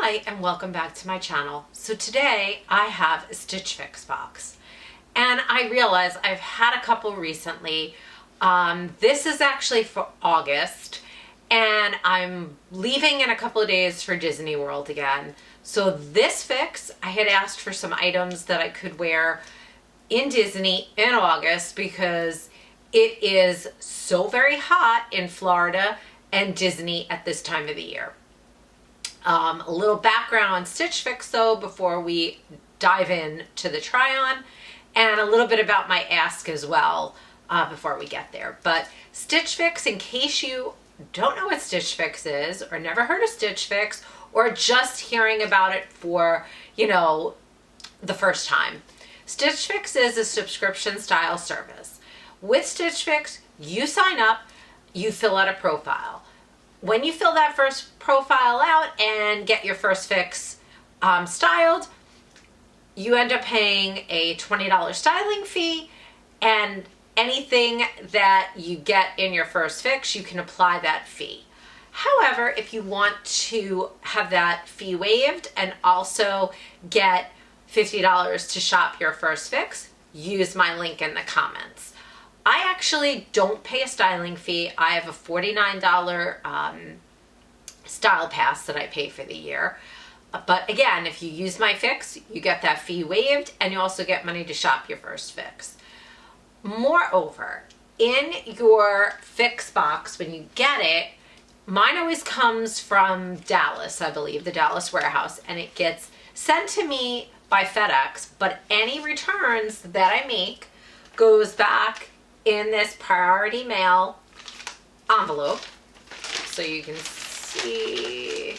Hi and welcome back to my channel. So today I have a Stitch Fix box and I realize I've had a couple recently. This is actually for August and I'm leaving in a couple of days for Disney World again. So this fix, I had asked for some items that I could wear in Disney in August because it is so very hot in Florida and Disney at this time of the year. A little background on Stitch Fix though before we dive in to the try on, and a little bit about my ask as well before we get there. But Stitch Fix, in case you don't know what Stitch Fix is or never heard of Stitch Fix or just hearing about it for, you know, the first time. Stitch Fix is a subscription style service. With Stitch Fix, you sign up, you fill out a profile. When you fill that first profile out and get your first fix styled, you end up paying a $20 styling fee, and anything that you get in your first fix, you can apply that fee. However, if you want to have that fee waived and also get $50 to shop your first fix, use my link in the comments. I actually don't pay a styling fee. I have a $49 style pass that I pay for the year. But again, if you use my fix, you get that fee waived and you also get money to shop your first fix. Moreover, in your fix box, when you get it, mine always comes from Dallas, I believe, the Dallas warehouse, and it gets sent to me by FedEx, but any returns that I make goes back in this priority mail envelope. So you can see,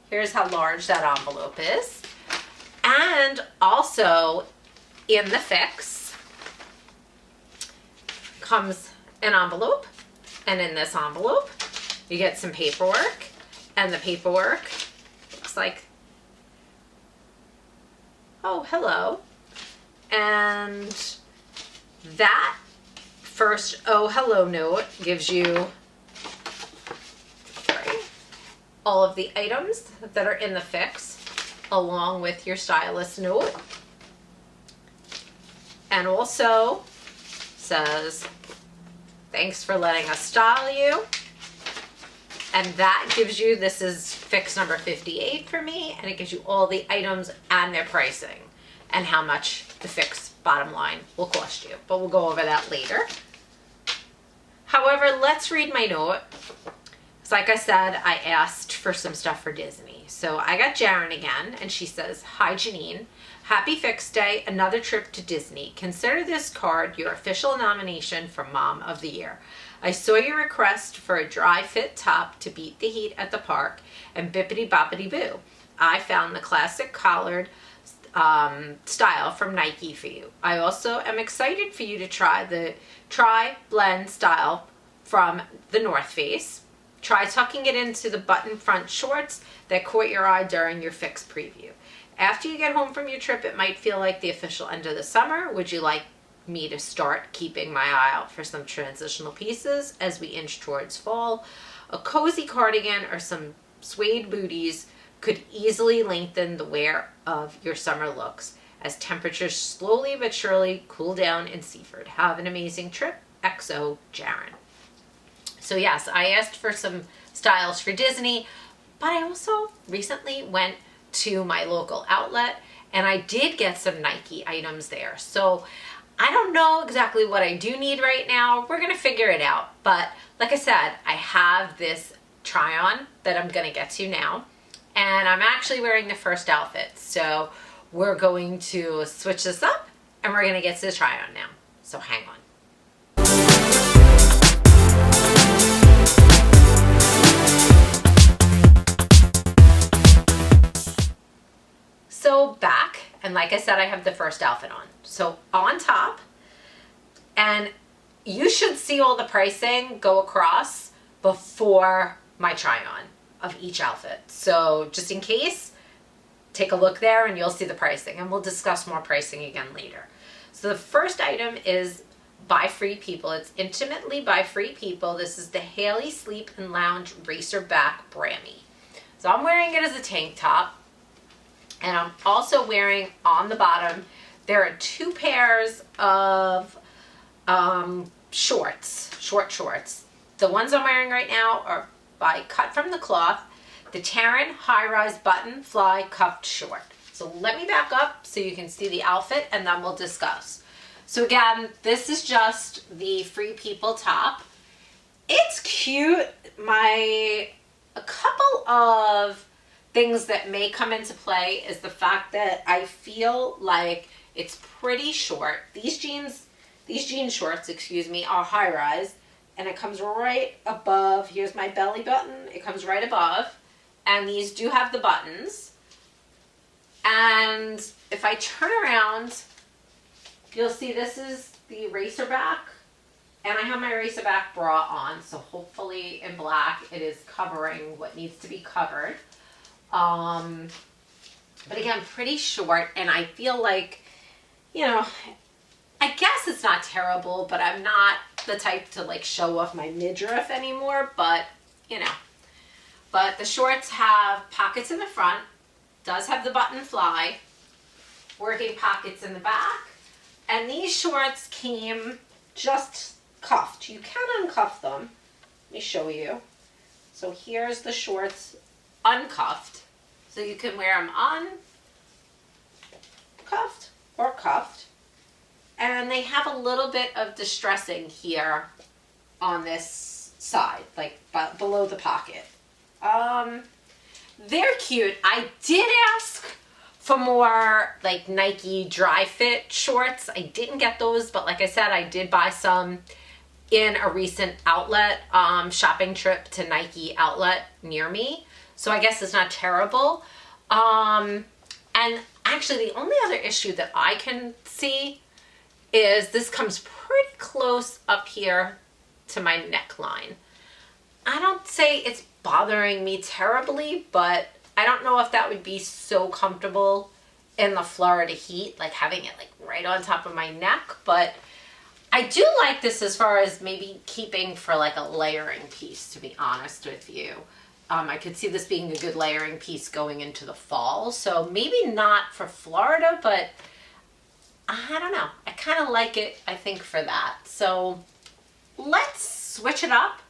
here's how large that envelope is. And also in the fix comes an envelope, and in this envelope you get some paperwork, and the paperwork looks like, oh, hello. And that first oh hello note gives you all of the items that are in the fix along with your stylist note, and also says thanks for letting us style you. And that gives you, this is fix number 58 for me, and it gives you all the items and their pricing and how much the fix bottom line will cost you. But we'll go over that later. However, let's read my note. So like I said, I asked for some stuff for Disney. So I got Jaryn again, and she says, "Hi Janine, happy fix day, another trip to Disney. Consider this card your official nomination for Mom of the Year. I saw your request for a Dri-Fit top to beat the heat at the park, and bippity boppity boo. I found the classic collared style from Nike for you. I also am excited for you to try the blend style from the North Face. Try tucking it into the button front shorts that caught your eye during your fix preview. After you get home from your trip, it might feel like the official end of the summer. Would you like me to start keeping my eye out for some transitional pieces as we inch towards fall? A cozy cardigan or some suede booties could easily lengthen the wear of your summer looks as temperatures slowly but surely cool down in Seaford. Have an amazing trip. XO, Jaryn." So yes, I asked for some styles for Disney, but I also recently went to my local outlet and I did get some Nike items there. So I don't know exactly what I do need right now. We're gonna figure it out. But like I said, I have this try on that I'm gonna get to now. And I'm actually wearing the first outfit. So we're going to switch this up and we're gonna get to the try on now. So hang on. So back, and like I said, I have the first outfit on. So on top, and you should see all the pricing go across before my try on of each outfit. So just in case, take a look there and you'll see the pricing, and we'll discuss more pricing again later. So the first item is by Free People. It's intimately by Free People. This is the Hayley Sleep and Lounge Racerback Brami. So I'm wearing it as a tank top. And I'm also wearing on the bottom, there are 2 pairs of shorts, short shorts. The ones I'm wearing right now are by Cut from the Cloth, the Tarun high-rise button fly cuffed short. So let me back up so you can see the outfit and then we'll discuss. So again, this is just the Free People top. It's cute. A couple of things that may come into play is the fact that I feel like it's pretty short. These jean shorts, excuse me, are high-rise, and it comes right above. Here's my belly button. It comes right above, and these do have the buttons. And if I turn around, you'll see this is the Racerback, and I have my Racerback bra on, so hopefully in black it is covering what needs to be covered. But again, pretty short, and I feel like, you know, I guess it's not terrible, but I'm not the type to like show off my midriff anymore, but you know. But the shorts have pockets in the front, does have the button fly, working pockets in the back, and these shorts came just cuffed. You can uncuff them. Let me show you. So here's the shorts uncuffed. So you can wear them uncuffed or cuffed. And they have a little bit of distressing here on this side, like below the pocket. They're cute. I did ask for more like Nike Dri-Fit shorts. I didn't get those, but like I said, I did buy some in a recent outlet shopping trip to Nike outlet near me. So I guess it's not terrible. And actually the only other issue that I can see is this comes pretty close up here to my neckline. I don't say it's bothering me terribly, but I don't know if that would be so comfortable in the Florida heat, like having it like right on top of my neck. But I do like this as far as maybe keeping for like a layering piece, to be honest with you. I could see this being a good layering piece going into the fall. So maybe not for Florida, but I don't know. I kind of like it, I think, for that. So let's switch it up.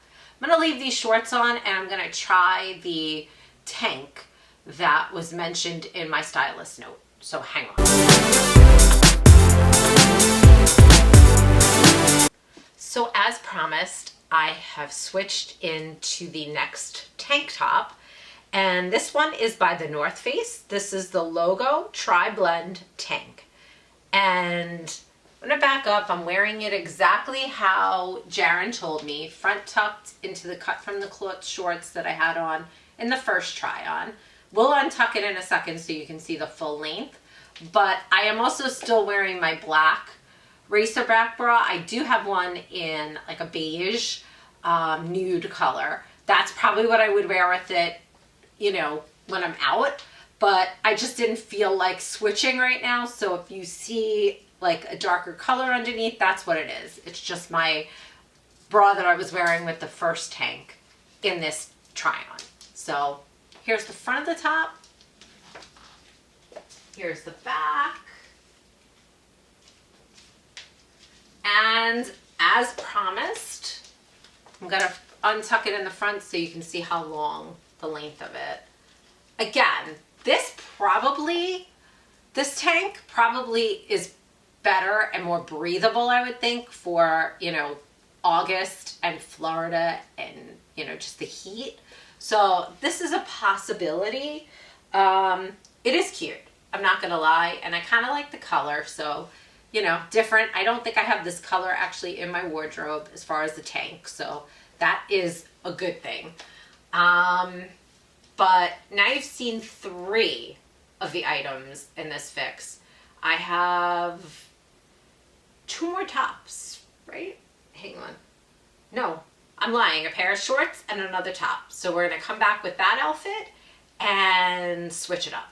I'm going to leave these shorts on and I'm going to try the tank that was mentioned in my stylist note. So hang on. So as promised, I have switched into the next tank top, and this one is by the North Face. This is the Logo Tri-Blend Tank, and I'm gonna back up. I'm wearing it exactly how Jaryn told me, front tucked into the Cut from the Cloth shorts that I had on in the first try on. We'll untuck it in a second so you can see the full length, but I am also still wearing my black Racerback bra. I do have one in like a beige nude color. That's probably what I would wear with it, you know, when I'm out, but I just didn't feel like switching right now. So if you see like a darker color underneath, that's what it is. It's just my bra that I was wearing with the first tank in this try on. So here's the front of the top. Here's the back. And as promised, I'm gonna untuck it in the front so you can see how long the length of it. Again, this tank probably is better and more breathable, I would think, for, you know, August and Florida and, you know, just the heat. So this is a possibility. It is cute, I'm not gonna lie, and I kind of like the color, so, you know, different. I don't think I have this color actually in my wardrobe as far as the tank, so that is a good thing. But now you've seen 3 of the items in this fix. I have 2 more tops, right? Hang on. No, I'm lying. A pair of shorts and another top. So we're gonna come back with that outfit and switch it up.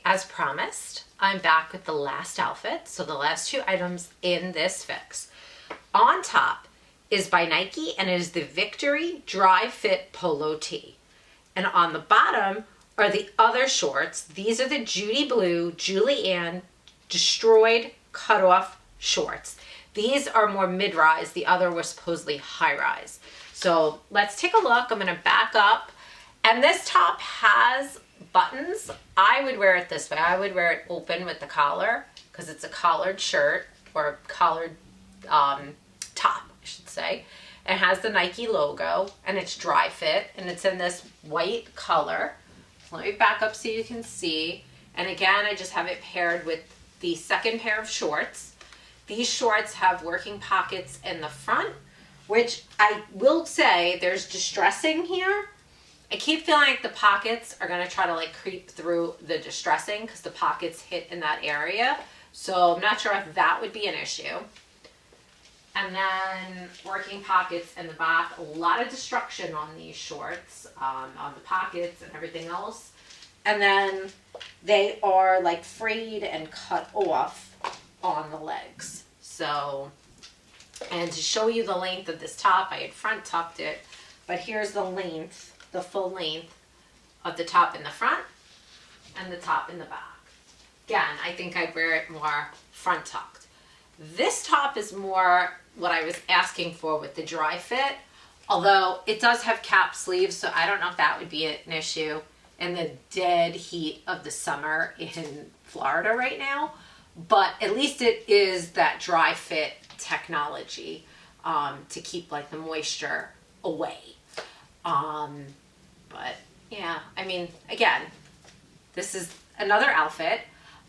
as promised, I'm back with the last outfit. So the last two items in this fix. On top is by Nike, and it is the Victory Dri-Fit Polo Tee. And on the bottom are the other shorts. These are the Judy Blue Julianne Destroyed Cutoff shorts. These are more mid-rise. The other was supposedly high-rise. So let's take a look. I'm going to back up. And this top has buttons. I would wear it this way. I would wear it open with the collar because it's a collared shirt, or collared top, I should say. It has the Nike logo, and it's Dri-Fit, and it's in this white color. Let me back up so you can see. And again, I just have it paired with the second pair of shorts. These shorts have working pockets in the front, which I will say there's distressing here. I keep feeling like the pockets are going to try to like creep through the distressing because the pockets hit in that area. So I'm not sure if that would be an issue. And then working pockets in the back. A lot of destruction on these shorts, on the pockets and everything else. And then they are like frayed and cut off on the legs. So, and to show you the length of this top, I had front tucked it, but here's the length, the full length of the top in the front and the top in the back. Again, I think I'd wear it more front tucked. This top is more what I was asking for with the Dri-Fit, although it does have cap sleeves, so I don't know if that would be an issue in the dead heat of the summer in Florida right now. But at least it is that Dri-Fit technology to keep like the moisture away. But yeah, I mean, again, this is another outfit.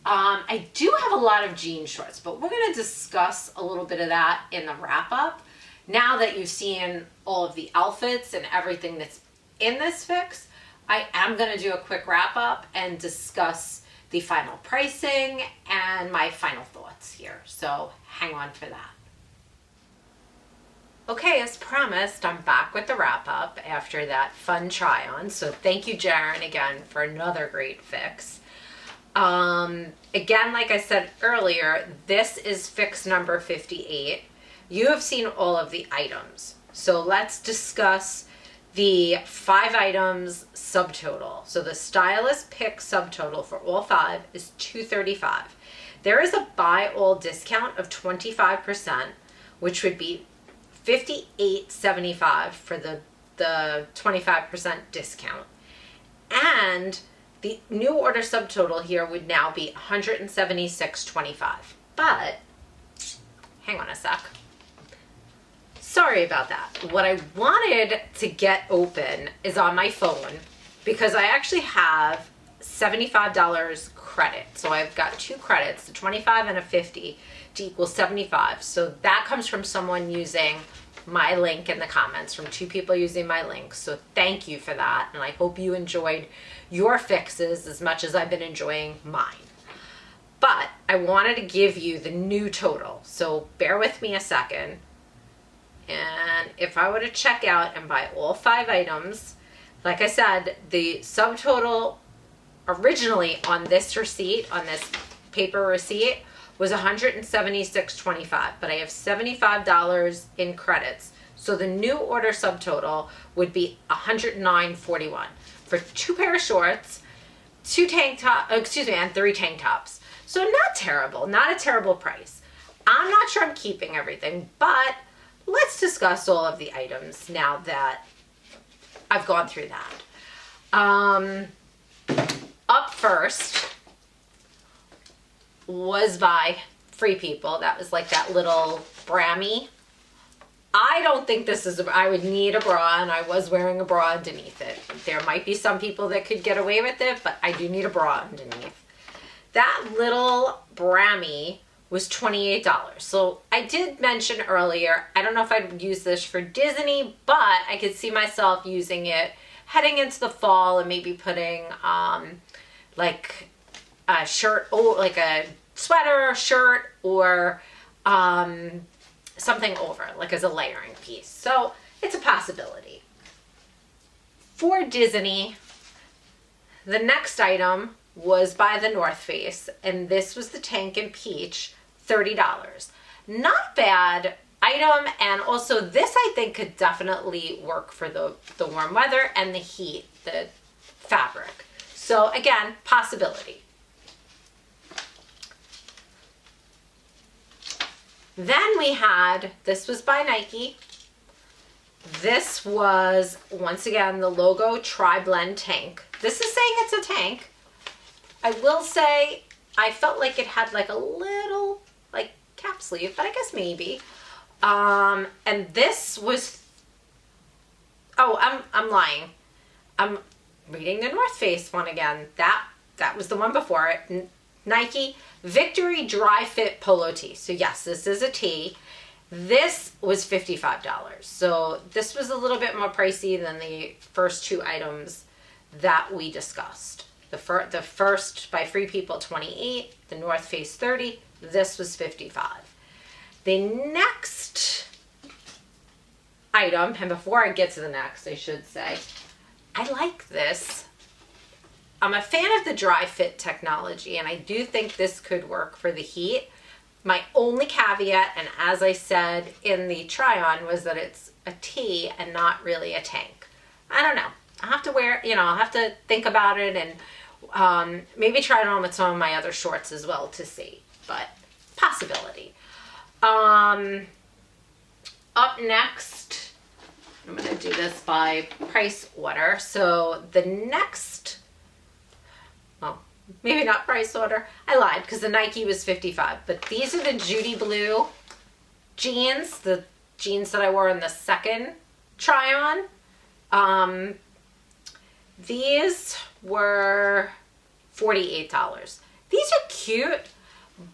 I do have a lot of jean shorts, but we're going to discuss a little bit of that in the wrap up. Now that you've seen all of the outfits and everything that's in this fix, I am going to do a quick wrap up and discuss the final pricing and my final thoughts here. So hang on for that. Okay, as promised, I'm back with the wrap up after that fun try on. So thank you, Jaryn, again for another great fix. Again, like I said earlier, this is fix number 58. You have seen all of the items. So let's discuss the 5 items subtotal. So the stylist pick subtotal for all 5 is $235. There is a buy all discount of 25%, which would be $58.75 for the 25% discount. And the new order subtotal here would now be $176.25. But hang on a sec. Sorry about that. What I wanted to get open is on my phone because I actually have $75 credit. So I've got 2 credits, a 25 and a 50 to equal 75. So that comes from someone using my link in the comments, from 2 people using my link. So thank you for that. And I hope you enjoyed your fixes as much as I've been enjoying mine. But I wanted to give you the new total. So bear with me a second. And if I were to check out and buy all 5 items, like I said, the subtotal originally on this receipt, on this paper receipt, was $176.25, but I have $75 in credits. So the new order subtotal would be $109.41 for 2 pair of shorts, 2 tank top, and 3 tank tops. So not terrible, not a terrible price. I'm not sure I'm keeping everything, but let's discuss all of the items now that I've gone through that. Up first was by Free People. That was like that little Brami. I don't think this is, I would need a bra, and I was wearing a bra underneath it. There might be some people that could get away with it, but I do need a bra underneath. That little Brami was $28. So I did mention earlier, I don't know if I'd use this for Disney, but I could see myself using it heading into the fall and maybe putting like a shirt, like a sweater, shirt, or something over, like as a layering piece. So it's a possibility. For Disney, the next item was by the North Face, and this was the tank in peach, $30. Not bad item, and also this I think could definitely work for the warm weather and the heat, the fabric. So again, possibility. Then we had, this was by Nike. This was, once again, the logo Tri-Blend tank. This is saying it's a tank. I will say, I felt like it had like a little, like, cap sleeve, but I guess maybe. And this was, oh, I'm lying. I'm reading the North Face one again. That was the one before it. Nike Victory Dri-Fit Polo tee. So yes, this is a tee. This was $55. So this was a little bit more pricey than the first two items that we discussed. The first by Free People, $28, the North Face, $30. This was $55. The next item, and before I get to the next, I should say, I like this. I'm a fan of the Dri-Fit technology, and I do think this could work for the heat. My only caveat, and as I said in the try-on, was that it's a tee and not really a tank. I don't know. I'll have to wear, I'll have to think about it and maybe try it on with some of my other shorts as well to see, but possibility. Up next, I'm going to do this by price order. So the next, well, maybe not price order. I lied because the Nike was $55, but these are the Judy blue jeans, the jeans that I wore in the second try on. These were $48. These are cute,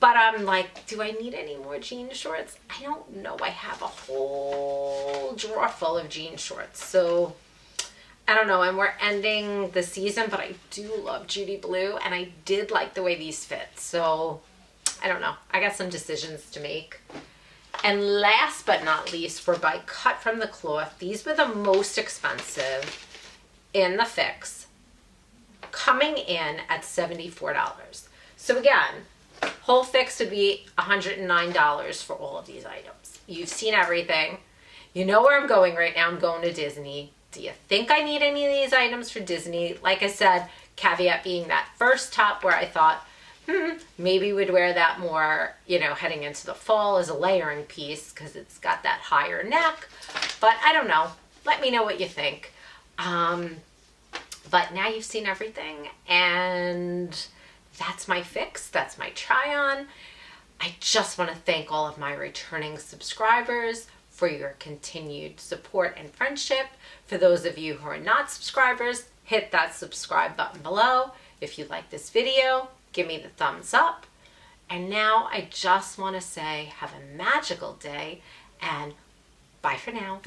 but I'm like, do I need any more jean shorts? I don't know. I have a whole drawer full of jean shorts. So I don't know. And we're ending the season, but I do love Judy blue, and I did like the way these fit. So I don't know. I got some decisions to make. And last but not least, we're by Cut from the Cloth. These were the most expensive in the fix, coming in at $74. So again, whole fix would be $109 for all of these items. You've seen everything. You know where I'm going right now. I'm going to Disney. Do you think I need any of these items for Disney? Like I said, caveat being that first top where I thought, maybe we'd wear that more, heading into the fall as a layering piece because it's got that higher neck. But I don't know. Let me know what you think. But now you've seen everything, and that's my fix. That's my try on. I just want to thank all of my returning subscribers for your continued support and friendship. For those of you who are not subscribers, hit that subscribe button below. If you like this video, give me the thumbs up. And now I just want to say have a magical day, and bye for now.